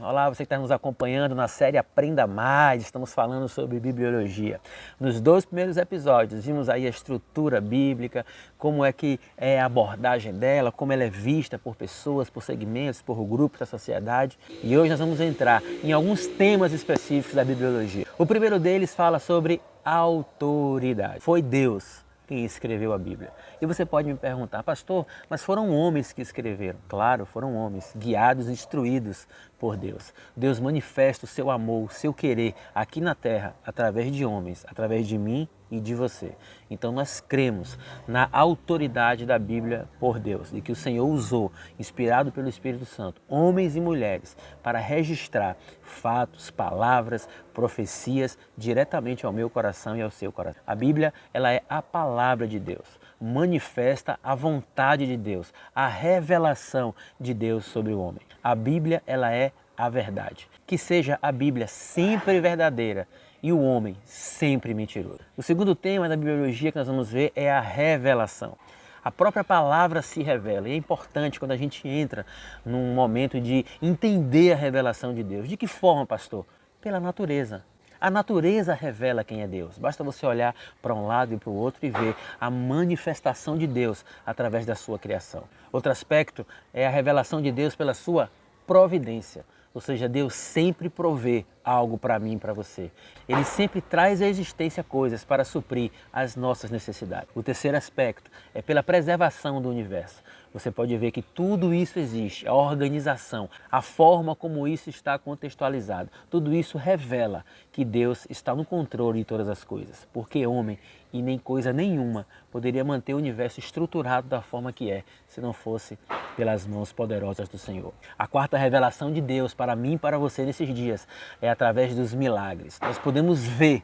Olá, você que está nos acompanhando na série Aprenda Mais, estamos falando sobre bibliologia. Nos 2 primeiros episódios vimos aí a estrutura bíblica, como é que é a abordagem dela, como ela é vista por pessoas, por segmentos, por grupos da sociedade. E hoje nós vamos entrar em alguns temas específicos da bibliologia. O primeiro deles fala sobre autoridade. Foi Deus quem escreveu a Bíblia. E você pode me perguntar, pastor, mas foram homens que escreveram? Claro, foram homens, guiados e instruídos por Deus. Deus manifesta o seu amor, o seu querer aqui na terra, através de homens, através de mim e de você. Então nós cremos na autoridade da Bíblia por Deus e que o Senhor usou, inspirado pelo Espírito Santo, homens e mulheres para registrar fatos, palavras, profecias diretamente ao meu coração e ao seu coração. A Bíblia, ela é a palavra de Deus, manifesta a vontade de Deus, a revelação de Deus sobre o homem. A Bíblia, ela é a verdade. Que seja a Bíblia sempre verdadeira e o homem sempre mentiroso. O segundo tema da bibliologia que nós vamos ver é a revelação. A própria palavra se revela e é importante quando a gente entra num momento de entender a revelação de Deus. De que forma, pastor? Pela natureza. A natureza revela quem é Deus. Basta você olhar para um lado e para o outro e ver a manifestação de Deus através da sua criação. Outro aspecto é a revelação de Deus pela sua providência. Ou seja, Deus sempre provê algo para mim e para você. Ele sempre traz à existência coisas para suprir as nossas necessidades. O terceiro aspecto é pela preservação do universo. Você pode ver que tudo isso existe, a organização, a forma como isso está contextualizado. Tudo isso revela que Deus está no controle de todas as coisas. Porque homem e nem coisa nenhuma poderia manter o universo estruturado da forma que é, se não fosse pelas mãos poderosas do Senhor. A quarta revelação de Deus para mim e para você nesses dias é através dos milagres. Nós podemos ver,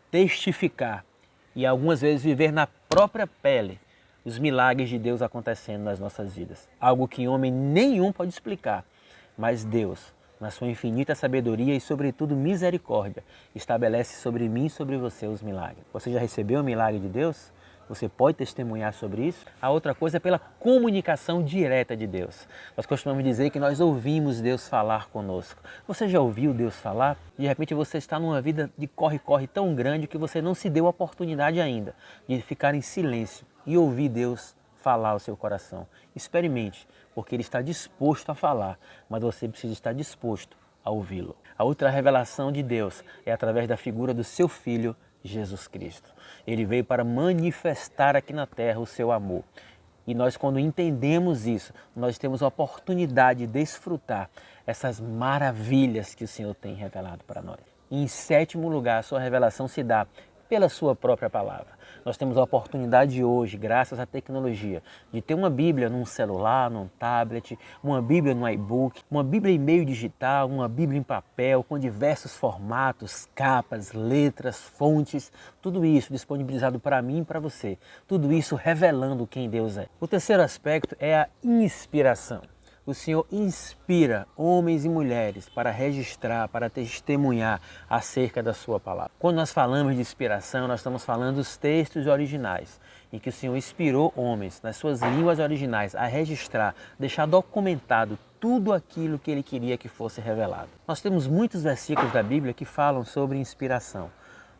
testificar e algumas vezes viver na própria pele os milagres de Deus acontecendo nas nossas vidas. Algo que homem nenhum pode explicar, mas Deus, na sua infinita sabedoria e sobretudo misericórdia, estabelece sobre mim e sobre você os milagres. Você já recebeu o milagre de Deus? Você pode testemunhar sobre isso? A outra coisa é pela comunicação direta de Deus. Nós costumamos dizer que nós ouvimos Deus falar conosco. Você já ouviu Deus falar? De repente você está numa vida de corre-corre tão grande que você não se deu a oportunidade ainda de ficar em silêncio e ouvir Deus falar ao seu coração. Experimente, porque Ele está disposto a falar, mas você precisa estar disposto a ouvi-lo. A outra revelação de Deus é através da figura do seu Filho, Jesus Cristo. Ele veio para manifestar aqui na terra o seu amor. E nós, quando entendemos isso, nós temos a oportunidade de desfrutar essas maravilhas que o Senhor tem revelado para nós. E em sétimo lugar, a sua revelação se dá pela sua própria palavra. Nós temos a oportunidade hoje, graças à tecnologia, de ter uma Bíblia num celular, num tablet, uma Bíblia no iBook, uma Bíblia em meio digital, uma Bíblia em papel, com diversos formatos, capas, letras, fontes, tudo isso disponibilizado para mim e para você. Tudo isso revelando quem Deus é. O terceiro aspecto é a inspiração. O Senhor inspira homens e mulheres para registrar, para testemunhar acerca da sua palavra. Quando nós falamos de inspiração, nós estamos falando dos textos originais, em que o Senhor inspirou homens nas suas línguas originais a registrar, deixar documentado tudo aquilo que Ele queria que fosse revelado. Nós temos muitos versículos da Bíblia que falam sobre inspiração.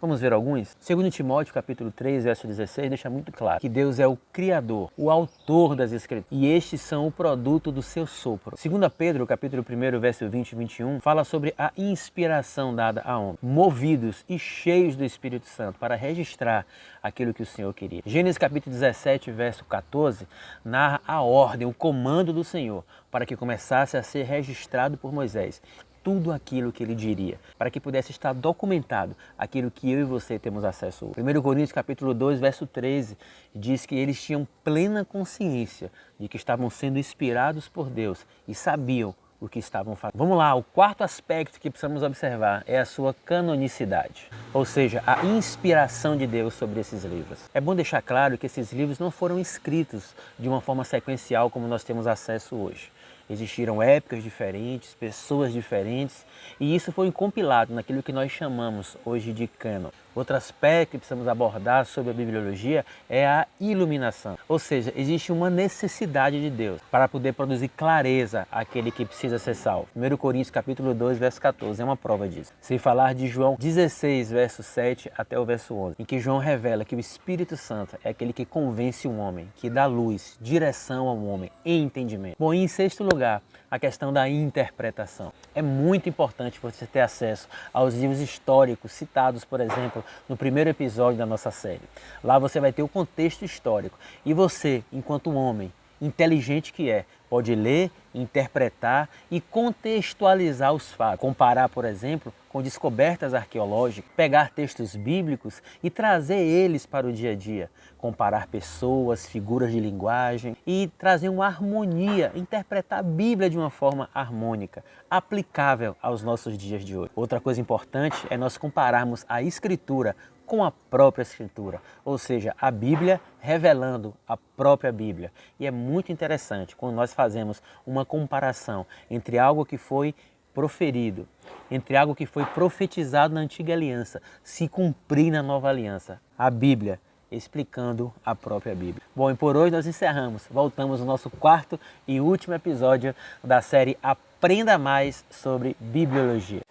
Vamos ver alguns? 2 Timóteo capítulo 3, verso 16, deixa muito claro que Deus é o Criador, o autor das Escrituras, e estes são o produto do seu sopro. 2 Pedro capítulo 1, verso 20 e 21, fala sobre a inspiração dada a homens, movidos e cheios do Espírito Santo, para registrar aquilo que o Senhor queria. Gênesis capítulo 17, verso 14, narra a ordem, o comando do Senhor, para que começasse a ser registrado por Moisés tudo aquilo que ele diria, para que pudesse estar documentado aquilo que eu e você temos acesso hoje. 1 Coríntios capítulo 2, verso 13, diz que eles tinham plena consciência de que estavam sendo inspirados por Deus e sabiam o que estavam fazendo. Vamos lá, o quarto aspecto que precisamos observar é a sua canonicidade, ou seja, a inspiração de Deus sobre esses livros. É bom deixar claro que esses livros não foram escritos de uma forma sequencial como nós temos acesso hoje. Existiram épocas diferentes, pessoas diferentes, e isso foi compilado naquilo que nós chamamos hoje de cânon. Outro aspecto que precisamos abordar sobre a bibliologia é a iluminação. Ou seja, existe uma necessidade de Deus para poder produzir clareza àquele que precisa ser salvo. 1 Coríntios capítulo 2, verso 14 é uma prova disso. Sem falar de João 16, verso 7 até o verso 11, em que João revela que o Espírito Santo é aquele que convence um homem, que dá luz, direção ao homem e entendimento. Bom, e em sexto lugar, a questão da interpretação. É muito importante você ter acesso aos livros históricos citados, por exemplo, no primeiro episódio da nossa série. Lá você vai ter o contexto histórico e você, enquanto homem inteligente que é, pode ler, interpretar e contextualizar os fatos. Comparar, por exemplo, com descobertas arqueológicas, pegar textos bíblicos e trazer eles para o dia a dia. Comparar pessoas, figuras de linguagem e trazer uma harmonia, interpretar a Bíblia de uma forma harmônica, aplicável aos nossos dias de hoje. Outra coisa importante é nós compararmos a Escritura com a própria Escritura, ou seja, a Bíblia revelando a própria Bíblia. E é muito interessante quando nós fazemos uma comparação entre algo que foi proferido, entre algo que foi profetizado na Antiga Aliança, se cumprir na Nova Aliança. A Bíblia explicando a própria Bíblia. Bom, e por hoje nós encerramos. Voltamos no nosso quarto e último episódio da série Aprenda Mais sobre Bibliologia.